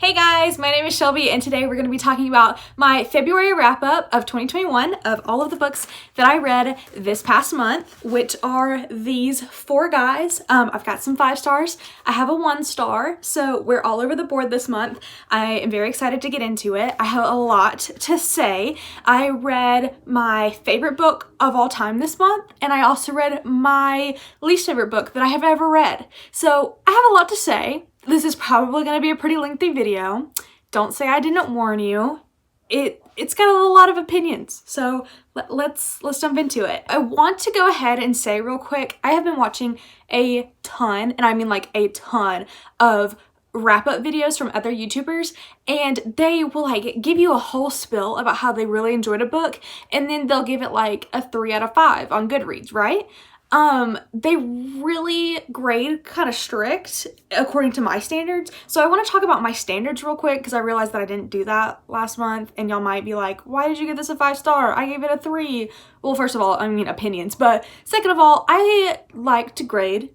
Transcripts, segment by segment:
Hey guys, my name is Shelby and today we're going to be talking about my February wrap-up of 2021 of all of the books that I read this past month, which are these 4 guys. I've got some 5 stars. I have a 1 star, so we're all over the board this month. I am very excited to get into it. I have a lot to say. I read my favorite book of all time this month, and I also read my least favorite book that I have ever read. So I have a lot to say. This is probably going to be a pretty lengthy video. Don't say I didn't warn you. It's got a lot of opinions, so let's jump into it. I want to go ahead and say real quick, I have been watching a ton, and I mean like a ton, of wrap-up videos from other YouTubers, and they will like give you a whole spill about how they really enjoyed a book, and then they'll give it like a 3 out of 5 on Goodreads, right? They really grade kind of strict according to my standards. So I want to talk about my standards real quick because I realized that I didn't do that last month and y'all might be like, why did you give this a 5 star? I gave it a 3. Well, first of all, I mean opinions, but second of all, I like to grade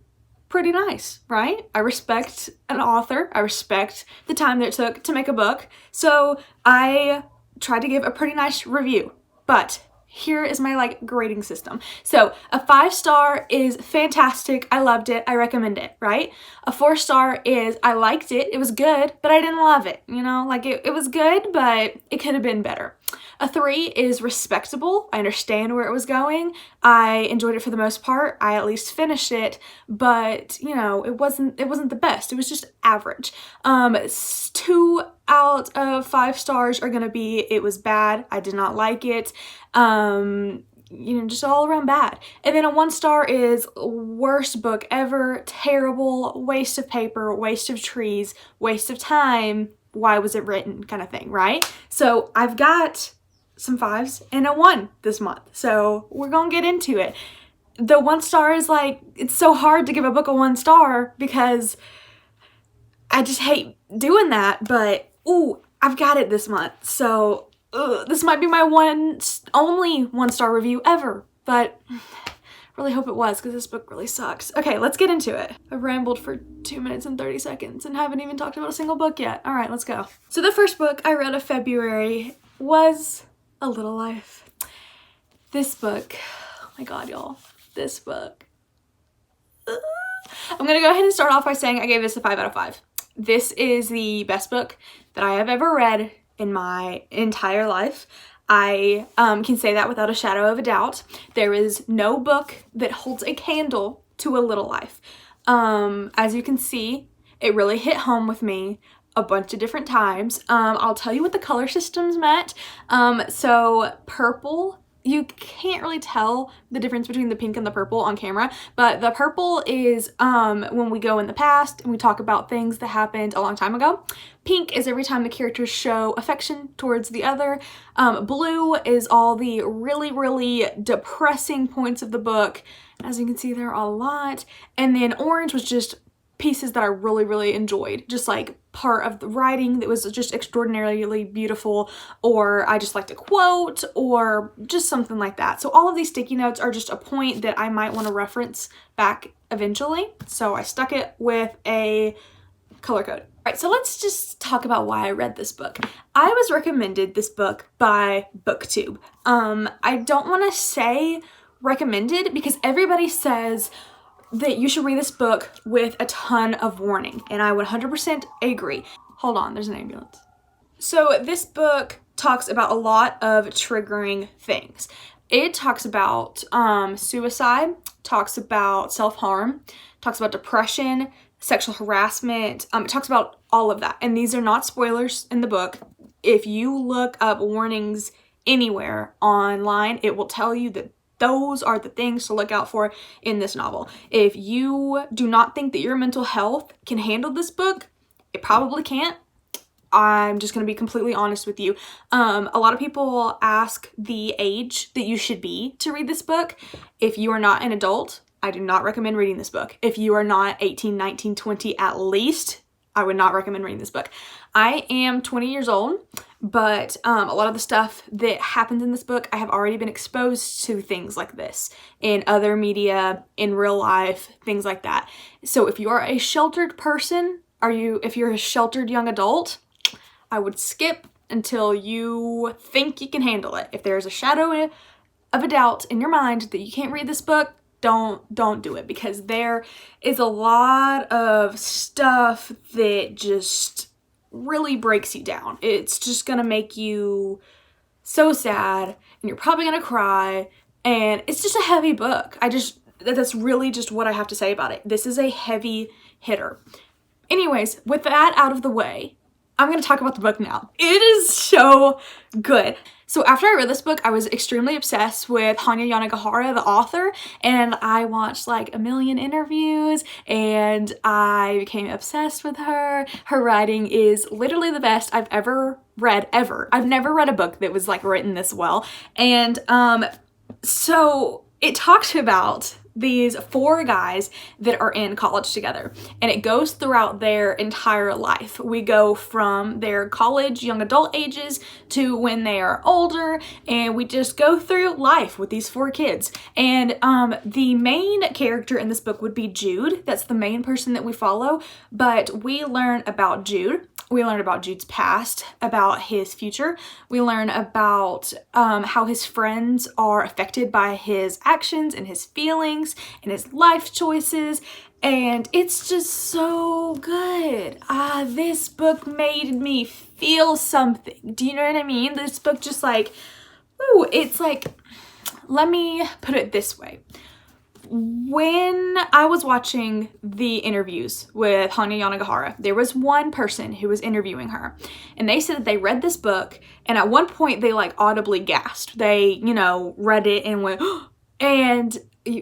pretty nice, right? I respect an author. I respect the time that it took to make a book. So I tried to give a pretty nice review, but here is my like grading system. So a 5 star is fantastic. I loved it. I recommend it, right? A 4 star is I liked it. It was good, but I didn't love it. You know, like it was good, but it could have been better. A 3 is respectable. I understand where it was going. I enjoyed it for the most part. I at least finished it, but you know, it wasn't the best. It was just average. 2 out of 5 stars are gonna be it was bad. I did not like it. You know, just all around bad. And then a 1 star is worst book ever, terrible, waste of paper, waste of trees, waste of time, why was it written kind of thing, right? So I've got some 5s and a 1 this month. So we're gonna get into it. The 1 star is like, it's so hard to give a book a 1 star because I just hate doing that, but ooh, I've got it this month. So this might be my only 1 star review ever, but I really hope it was because this book really sucks. Okay, let's get into it. I've rambled for 2 minutes and 30 seconds and haven't even talked about a single book yet. All right, let's go. So the first book I read of February was A Little Life. This book, oh my God, y'all, this book. I'm gonna go ahead and start off by saying I gave this a 5 out of 5. This is the best book that I have ever read in my entire life. I can say that without a shadow of a doubt. There is no book that holds a candle to A Little Life. As you can see, it really hit home with me a bunch of different times. I'll tell you what the color systems meant. So purple, you can't really tell the difference between the pink and the purple on camera, but the purple is when we go in the past and we talk about things that happened a long time ago. Pink is every time the characters show affection towards the other. Blue is all the really, really depressing points of the book. As you can see, there are a lot. And then orange was just pieces that I really, really enjoyed. Just like part of the writing that was just extraordinarily beautiful, or I just liked a quote, or just something like that. So all of these sticky notes are just a point that I might want to reference back eventually. So I stuck it with a color code. All right, so let's just talk about why I read this book. I was recommended this book by BookTube. I don't want to say recommended because everybody says that you should read this book with a ton of warning, and I 100% agree. Hold on, there's an ambulance. So this book talks about a lot of triggering things. It talks about suicide, talks about self-harm, talks about depression, sexual harassment. It talks about all of that, and these are not spoilers in the book. If you look up warnings anywhere online, it will tell you that those are the things to look out for in this novel. If you do not think that your mental health can handle this book, it probably can't. I'm just going to be completely honest with you. A lot of people ask the age that you should be to read this book. If you are not an adult, I do not recommend reading this book. If you are not 18, 19, 20 at least, I would not recommend reading this book. I am 20 years old, but a lot of the stuff that happens in this book, I have already been exposed to things like this in other media, in real life, things like that. So if you are a sheltered person, if you're a sheltered young adult, I would skip until you think you can handle it. If there's a shadow of a doubt in your mind that you can't read this book, don't do it, because there is a lot of stuff that just really breaks you down. It's just gonna make you so sad, and you're probably gonna cry, and it's just a heavy book. That's really just what I have to say about it. This is a heavy hitter. Anyways, with that out of the way, I'm going to talk about the book now. It is so good. So after I read this book, I was extremely obsessed with Hanya Yanagihara, the author, and I watched like a million interviews, and I became obsessed with her. Her writing is literally the best I've ever read, ever. I've never read a book that was like written this well. And so it talks about these 4 guys that are in college together, and it goes throughout their entire life. We go from their college, young adult ages to when they are older, and we just go through life with these 4 kids. And the main character in this book would be Jude. That's the main person that we follow, but we learn about Jude. We learn about Jude's past, about his future. We learn about how his friends are affected by his actions and his feelings and his life choices, and it's just so good. This book made me feel something. Do you know what I mean? This book just like, ooh, it's like, let me put it this way. When I was watching the interviews with Hanya Yanagihara, there was one person who was interviewing her, and they said that they read this book, and at one point they like audibly gasped. They, read it and went, and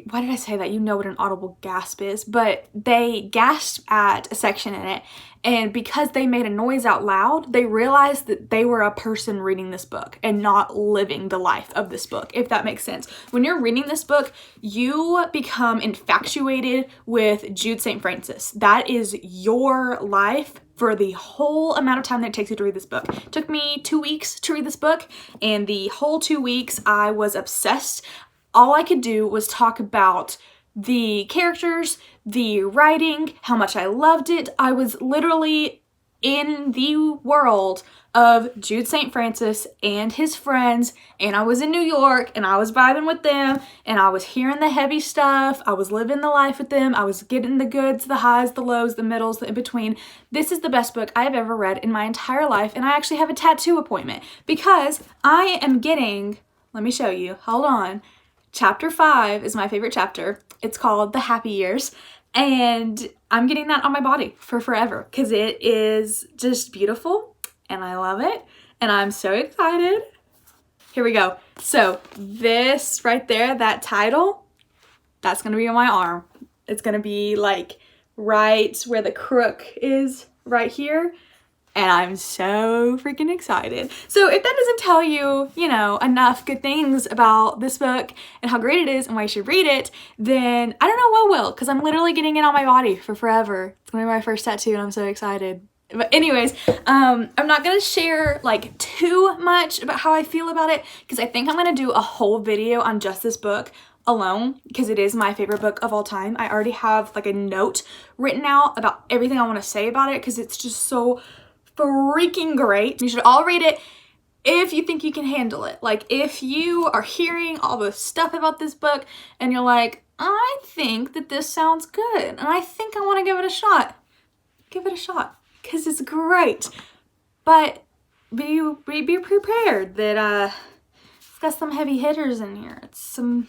why did I say that? You know what an audible gasp is, but they gasped at a section in it, and because they made a noise out loud, they realized that they were a person reading this book and not living the life of this book, if that makes sense. When you're reading this book, you become infatuated with Jude St. Francis. That is your life for the whole amount of time that it takes you to read this book. It took me 2 weeks to read this book, and the whole 2 weeks I was obsessed. All I could do was talk about the characters, the writing, how much I loved it. I was literally in the world of Jude St. Francis and his friends, and I was in New York, and I was vibing with them, and I was hearing the heavy stuff. I was living the life with them. I was getting the goods, the highs, the lows, the middles, the in-between. This is the best book I have ever read in my entire life, and I actually have a tattoo appointment because I am getting, let me show you, hold on. Chapter 5 is my favorite chapter. It's called The Happy Years, and I'm getting that on my body for forever because it is just beautiful and I love it and I'm so excited. Here we go. So this right there, that title, that's going to be on my arm. It's going to be like right where the crook is, right here. And I'm so freaking excited. So if that doesn't tell you, enough good things about this book and how great it is and why you should read it, then I don't know what will, because I'm literally getting it on my body for forever. It's gonna be my first tattoo and I'm so excited. But anyways, I'm not gonna share like too much about how I feel about it, because I think I'm gonna do a whole video on just this book alone, because it is my favorite book of all time. I already have like a note written out about everything I want to say about it, because it's just so freaking great. You should all read it if you think you can handle it. Like if you are hearing all the stuff about this book and you're like, I think that this sounds good and I think I want to give it a shot. Give it a shot because it's great. But be prepared that it's got some heavy hitters in here. It's some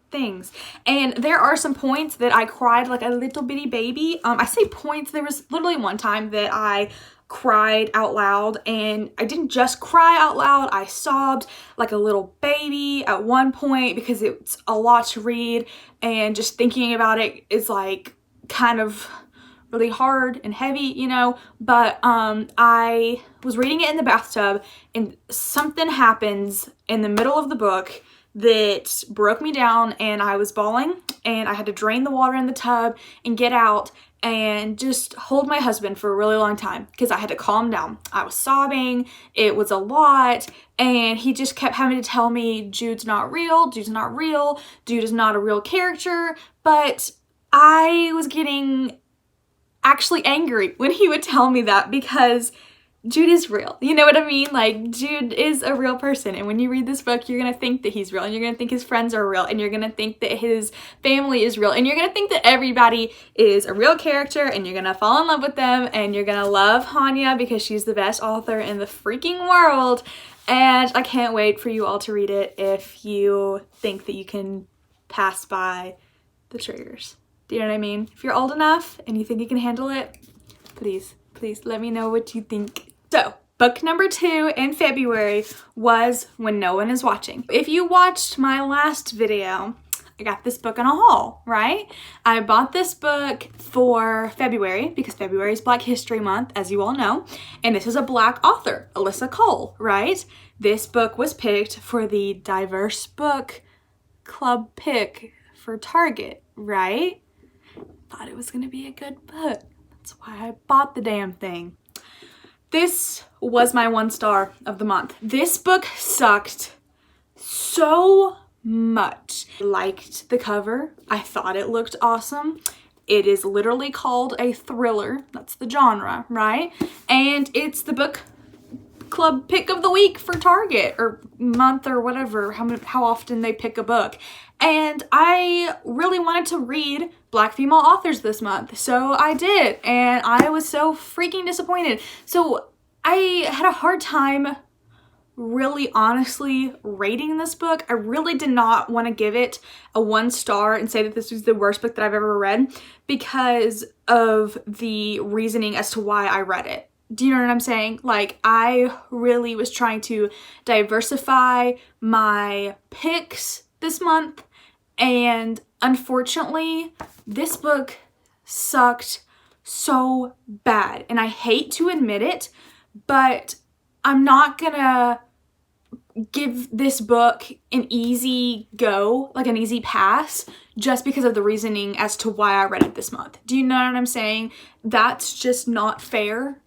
things. And there are some points that I cried like a little bitty baby. I say points, there was literally one time that I cried out loud, and I didn't just cry out loud, I sobbed like a little baby at one point because it's a lot to read, and just thinking about it is like kind of really hard and heavy, but I was reading it in the bathtub and something happens in the middle of the book that broke me down, and I was bawling, and I had to drain the water in the tub and get out and just hold my husband for a really long time because I had to calm down. I was sobbing, it was a lot, and he just kept having to tell me Jude's not real, Jude's not real, Jude is not a real character. But I was getting actually angry when he would tell me that, because Jude is real. You know what I mean? Like, Jude is a real person. And when you read this book, you're going to think that he's real. And you're going to think his friends are real. And you're going to think that his family is real. And you're going to think that everybody is a real character. And you're going to fall in love with them. And you're going to love Hanya because she's the best author in the freaking world. And I can't wait for you all to read it if you think that you can pass by the triggers. Do you know what I mean? If you're old enough and you think you can handle it, please let me know what you think. So, book number 2 in February was When No One Is Watching. If you watched my last video, I got this book in a haul, right? I bought this book for February because February is Black History Month, as you all know. And this is a Black author, Alyssa Cole, right? This book was picked for the Diverse Book Club pick for Target, right? Thought it was gonna be a good book. That's why I bought the damn thing. This was my 1 star of the month. This book sucked so much. I liked the cover. I thought it looked awesome. It is literally called a thriller. That's the genre, right? And it's the book club pick of the week for Target or month or whatever, how often they pick a book. And I really wanted to read Black female authors this month, so I did, and I was so freaking disappointed. So I had a hard time really honestly rating this book. I really did not want to give it a 1 star and say that this was the worst book that I've ever read because of the reasoning as to why I read it. Do you know what I'm saying? Like, I really was trying to diversify my picks this month, and unfortunately, this book sucked so bad. And I hate to admit it, but I'm not gonna give this book an easy go, like an easy pass, just because of the reasoning as to why I read it this month. Do you know what I'm saying? That's just not fair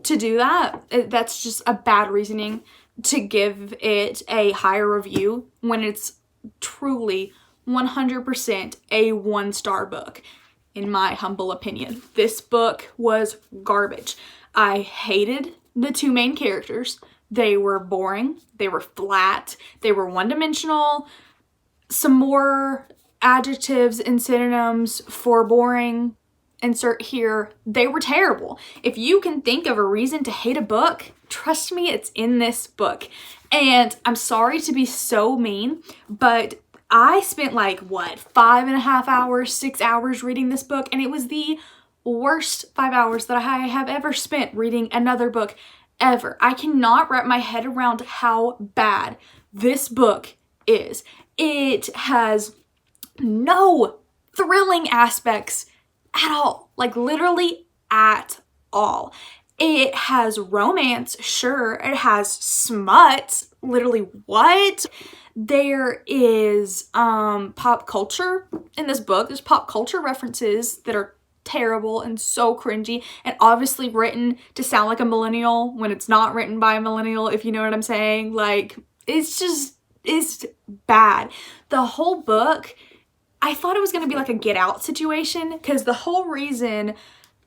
to do that. That's just a bad reasoning to give it a higher review when it's truly 100% a 1 star book, in my humble opinion. This book was garbage. I hated the 2 main characters. They were boring, they were flat, they were one-dimensional. Some more adjectives and synonyms for boring, insert here. They were terrible. If you can think of a reason to hate a book, trust me, it's in this book. And I'm sorry to be so mean, but I spent like, what, 5.5 hours, 6 hours reading this book, and it was the worst 5 hours that I have ever spent reading another book ever. I cannot wrap my head around how bad this book is. It has no thrilling aspects at all, like literally at all. It has romance, sure. It has smut, literally what? There is pop culture in this book. There's pop culture references that are terrible and so cringy and obviously written to sound like a millennial when it's not written by a millennial, if you know what I'm saying. Like, it's bad. The whole book, I thought it was going to be like a Get Out situation, because the whole reason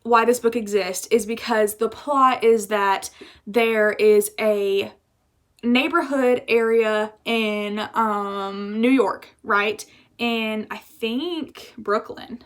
why this book exists is because the plot is that there is a neighborhood area in New York, right? And I think Brooklyn.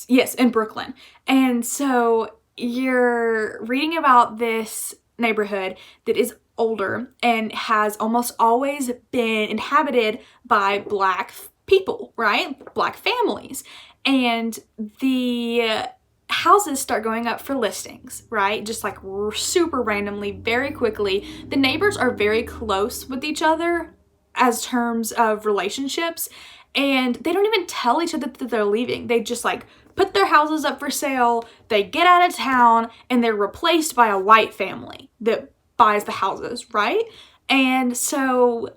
Yes, in Brooklyn. And so you're reading about this neighborhood that is older and has almost always been inhabited by Black people, right? Black families. And the houses start going up for listings, right? Just like super randomly, very quickly. The neighbors are very close with each other as terms of relationships, and they don't even tell each other that they're leaving. They just like put their houses up for sale, they get out of town, and they're replaced by a white family that buys the houses, right? And so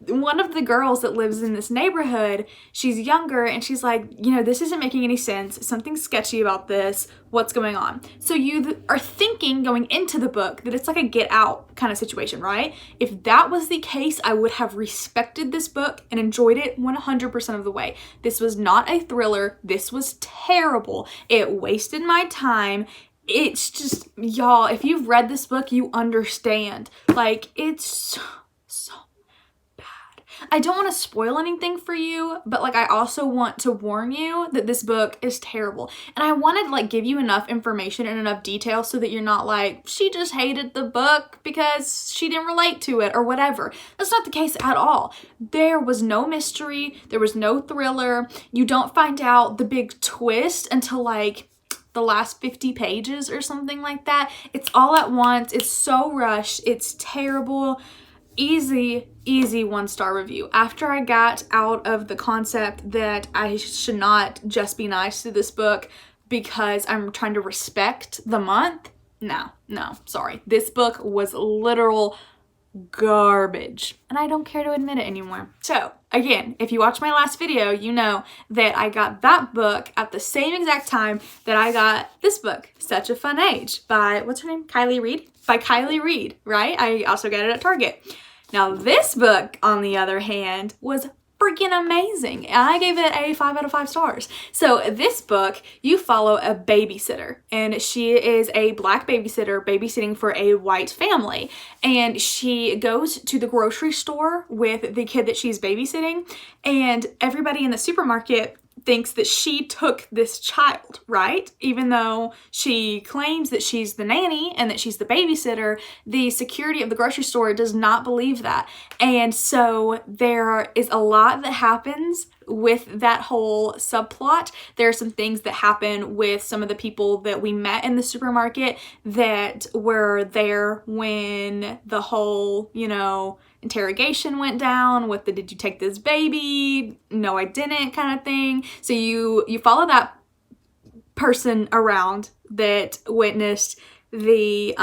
one of the girls that lives in this neighborhood, she's younger, and she's like, you know, this isn't making any sense. Something's sketchy about this. What's going on? So you are thinking going into the book that it's like a Get Out kind of situation, right? If that was the case, I would have respected this book and enjoyed it 100% of the way. This was not a thriller. This was terrible. It wasted my time. it's just, y'all, if you've read this book, you understand. Like, it's so bad. I don't want to spoil anything for you, but like, I also want to warn you that this book is terrible. And I wanted to like give you enough information and enough detail so that you're not like, she just hated the book because she didn't relate to it or whatever. That's not the case at all. There was no mystery. There was no thriller. You don't find out the big twist until like the last 50 pages or something like that. It's all at once. It's so rushed. It's terrible. Easy 1-star review. After I got out of the concept that I should not just be nice to this book because I'm trying to respect the month, no, sorry. This book was literal garbage, and I don't care to admit it anymore. So again, if you watched my last video, you know that I got that book at the same exact time that I got this book, Such a Fun Age, by, what's her name? Reid? By Kiley Reid, right? I also got it at Target. Now this book, on the other hand, was freaking amazing. And I gave it a 5 out of 5 stars. So this book, you follow a babysitter, and she is a Black babysitter babysitting for a white family. And she goes to the grocery store with the kid that she's babysitting, and everybody in the supermarket thinks that she took this child, right? Even though she claims that she's the nanny and that she's the babysitter, the security of the grocery store does not believe that. And so there is a lot that happens with that whole subplot. There are some things that happen with some of the people that we met in the supermarket that were there when the whole, you know, interrogation went down with the "did you take this baby? No, I didn't" kind of thing. So you follow that person around that witnessed the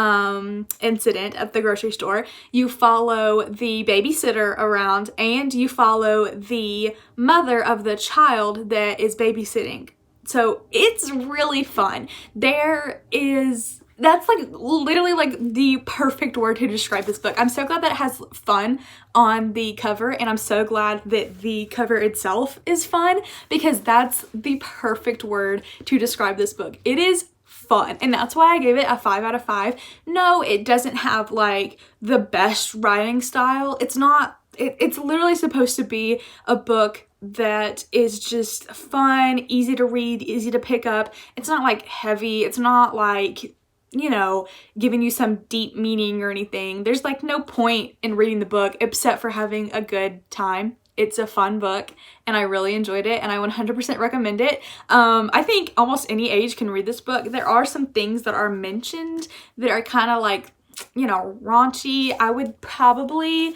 incident at the grocery store. You follow the babysitter around, and you follow the mother of the child that is babysitting. So it's really fun. That's like literally like the perfect word to describe this book. I'm so glad that it has fun on the cover, and I'm so glad that the cover itself is fun, because that's the perfect word to describe this book. It is fun, and that's why I gave it a 5 out of 5. No, it doesn't have like the best writing style. It's not. It's literally supposed to be a book that is just fun, easy to read, easy to pick up. It's not like heavy. It's not like, you know, giving you some deep meaning or anything. There's like no point in reading the book except for having a good time. It's a fun book, and I really enjoyed it, and I 100% recommend it. I think almost any age can read this book. There are some things that are mentioned that are kind of like, you know, raunchy. I would probably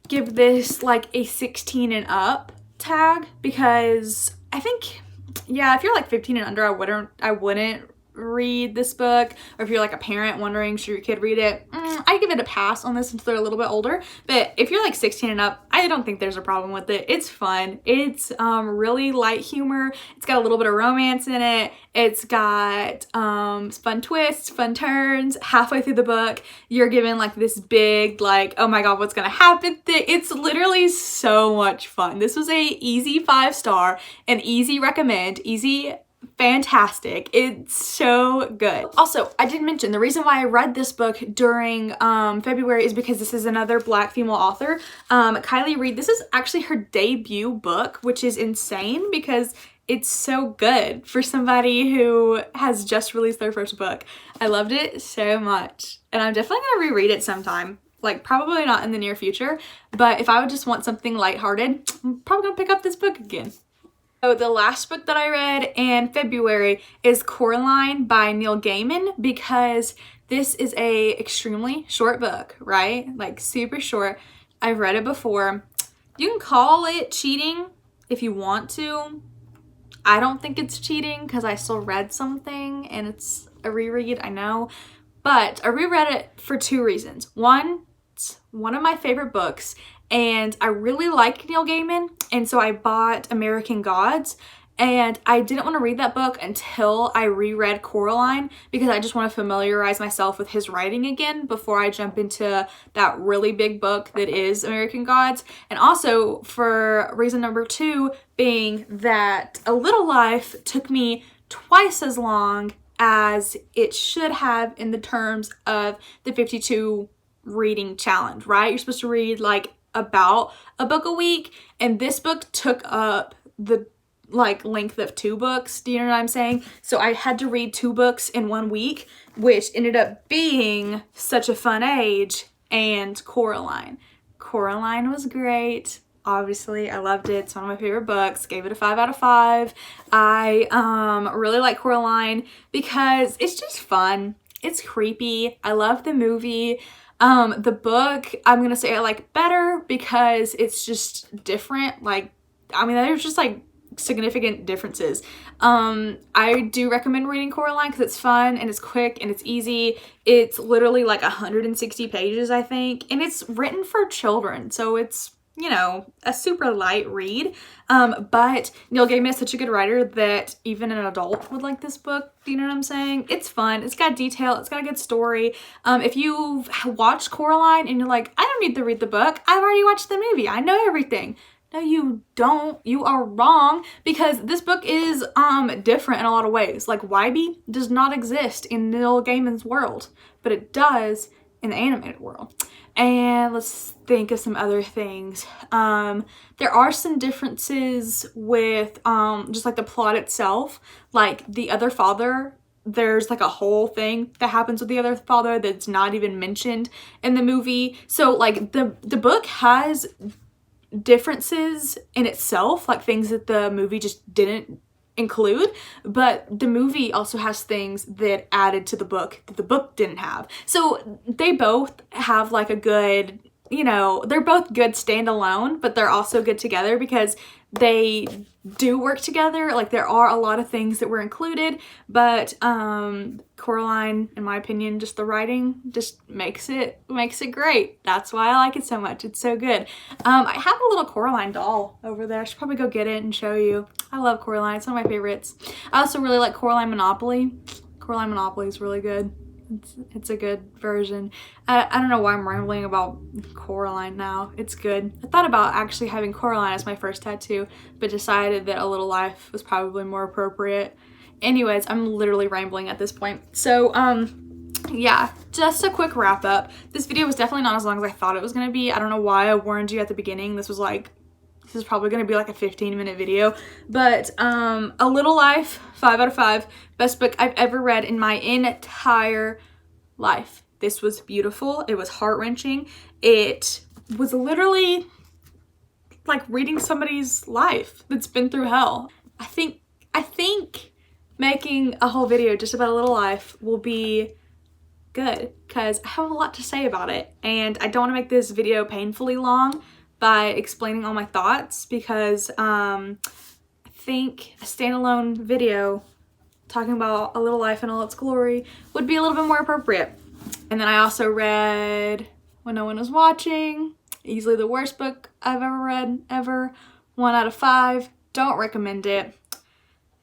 give this like a 16 and up tag, because I think, yeah, if you're like 15 and under, I wouldn't read this book. Or if you're like a parent wondering should your kid read it, I give it a pass on this until they're a little bit older. But if you're like 16 and up, I don't think there's a problem with it. It's fun. It's really light humor. It's got a little bit of romance in it. It's got fun twists, fun turns. Halfway through the book, you're given like this big like, oh my god, what's gonna happen? It's literally so much fun. This was a easy 5-star, an easy recommend, easy fantastic. It's so good. Also, I did mention the reason why I read this book during February is because this is another Black female author, Kiley Reid. This is actually her debut book, which is insane because it's so good for somebody who has just released their first book. I loved it so much, and I'm definitely gonna reread it sometime. Like, probably not in the near future, but if I would just want something lighthearted, I'm probably gonna pick up this book again. So the last book that I read in February is Coraline by Neil Gaiman, because this is a extremely short book, right? Like super short. I've read it before. You can call it cheating if you want to. I don't think it's cheating because I still read something and it's a reread, I know. But I reread it for 2 reasons. One, it's one of my favorite books, and I really like Neil Gaiman, and so I bought American Gods, and I didn't want to read that book until I reread Coraline because I just want to familiarize myself with his writing again before I jump into that really big book that is American Gods. And also for reason number 2 being that A Little Life took me twice as long as it should have in the terms of the 52 reading challenge, right? You're supposed to read like about a book a week, and this book took up the like length of 2 books. Do you know what I'm saying? So I had to read 2 books in 1 week, which ended up being Such a Fun Age and Coraline. Coraline was great. Obviously, I loved it. It's one of my favorite books. Gave it a 5 out of 5. I really like Coraline because it's just fun. It's creepy. I love the movie. The book, I'm gonna say I like better because it's just different. Like, I mean, there's just like significant differences. I do recommend reading Coraline because it's fun and it's quick and it's easy. It's literally like 160 pages, I think, and it's written for children, so it's, you know, a super light read. But Neil Gaiman is such a good writer that even an adult would like this book. Do you know what I'm saying? It's fun. It's got detail. It's got a good story. If you've watched Coraline and you're like, I don't need to read the book, I've already watched the movie, I know everything. No, you don't. You are wrong, because this book is different in a lot of ways. Like, Wybie does not exist in Neil Gaiman's world, but it does in the animated world. And let's think of some other things. There are some differences with just like the plot itself. Like the other father, there's like a whole thing that happens with the other father that's not even mentioned in the movie. So like the book has differences in itself, like things that the movie just didn't include, but the movie also has things that added to the book that the book didn't have. So they both have like a good, you know, they're both good standalone, but they're also good together because they do work together. Like, there are a lot of things that were included, but Coraline, in my opinion, just the writing just makes it great. That's why I like it so much. It's so good. I have a little Coraline doll over there. I should probably go get it and show you. I love Coraline. It's one of my favorites. I also really like Coraline Monopoly. Coraline Monopoly is really good. It's a good version. I don't know why I'm rambling about Coraline now. It's good. I thought about actually having Coraline as my first tattoo, but decided that A Little Life was probably more appropriate. Anyways, I'm literally rambling at this point. So, yeah, just a quick wrap up. This video was definitely not as long as I thought it was going to be. I don't know why I warned you at the beginning. This is probably going to be like a 15-minute video, but A Little Life, 5 out of 5. Best book I've ever read in my entire life. This was beautiful. It was heart-wrenching. It was literally like reading somebody's life that's been through hell. I think making a whole video just about A Little Life will be good because I have a lot to say about it, and I don't want to make this video painfully long by explaining all my thoughts, because I think a standalone video talking about A Little Life in all its glory would be a little bit more appropriate. And then I also read When No One Was Watching, easily the worst book I've ever read, ever. 1 out of 5. Don't recommend it. It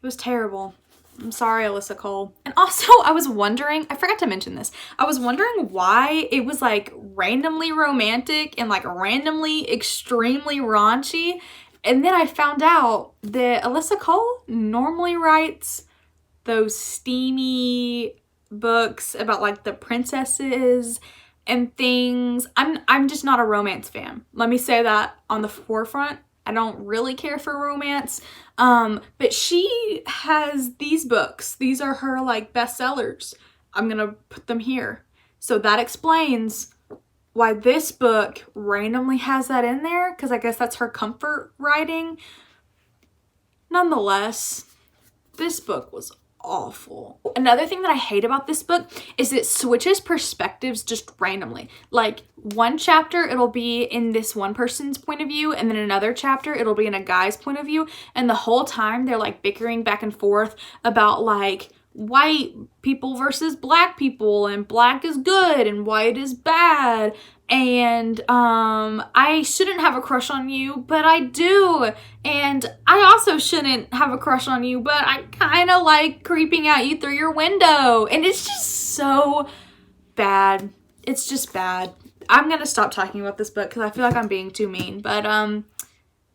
was terrible. I'm sorry, Alyssa Cole. And also, I was wondering, I forgot to mention this, I was wondering why it was like randomly romantic and like randomly extremely raunchy. And then I found out that Alyssa Cole normally writes those steamy books about like the princesses and things. I'm just not a romance fan. Let me say that on the forefront. I don't really care for romance. But she has these books. These are her like bestsellers. I'm gonna put them here. So that explains why this book randomly has that in there, because I guess that's her comfort writing. Nonetheless, this book was awful. Another thing that I hate about this book is it switches perspectives just randomly. Like, one chapter it'll be in this one person's point of view, and then another chapter it'll be in a guy's point of view, and the whole time they're like bickering back and forth about like white people versus black people, and black is good and white is bad, and I shouldn't have a crush on you, but I do, and I also shouldn't have a crush on you, but I kind of like creeping at you through your window. And it's just so bad. It's just bad. I'm gonna stop talking about this book because I feel like I'm being too mean, but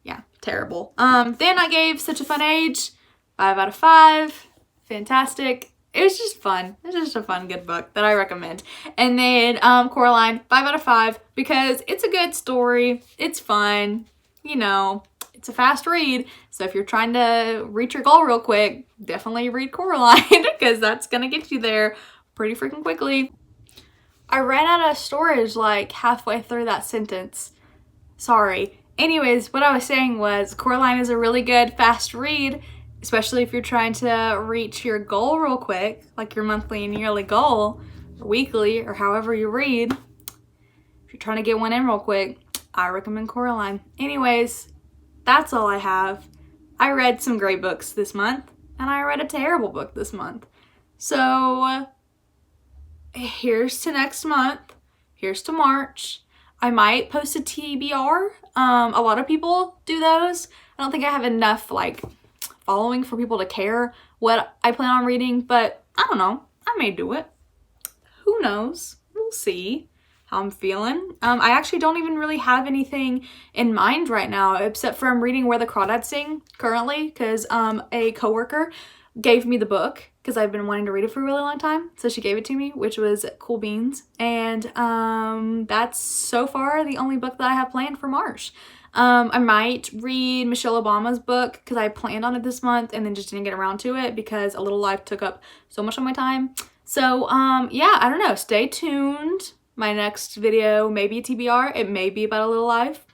yeah, terrible. Then I gave Such a Fun Age 5 out of 5. Fantastic. It was just fun. It's just a fun, good book that I recommend. And then Coraline, 5 out of 5 because it's a good story. It's fun. You know, it's a fast read. So if you're trying to reach your goal real quick, definitely read Coraline because that's going to get you there pretty freaking quickly. I ran out of storage like halfway through that sentence. Sorry. Anyways, what I was saying was Coraline is a really good fast read, especially if you're trying to reach your goal real quick, like your monthly and yearly goal, or weekly, or however you read. If you're trying to get one in real quick, I recommend Coraline. Anyways, that's all I have. I read some great books this month, and I read a terrible book this month. So, here's to next month. Here's to March. I might post a TBR. A lot of people do those. I don't think I have enough, like, following for people to care what I plan on reading, but I don't know. I may do it. Who knows? We'll see how I'm feeling. I actually don't even really have anything in mind right now, except for I'm reading Where the Crawdads Sing currently, because a coworker gave me the book because I've been wanting to read it for a really long time. So she gave it to me, which was cool beans. And that's so far the only book that I have planned for March. I might read Michelle Obama's book because I planned on it this month and then just didn't get around to it because A Little Life took up so much of my time. So yeah, I don't know. Stay tuned. My next video may be a TBR. It may be about A Little Life.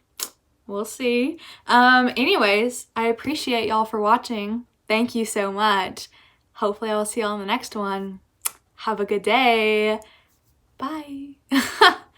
We'll see. Anyways, I appreciate y'all for watching. Thank you so much. Hopefully I'll see y'all in the next one. Have a good day. Bye.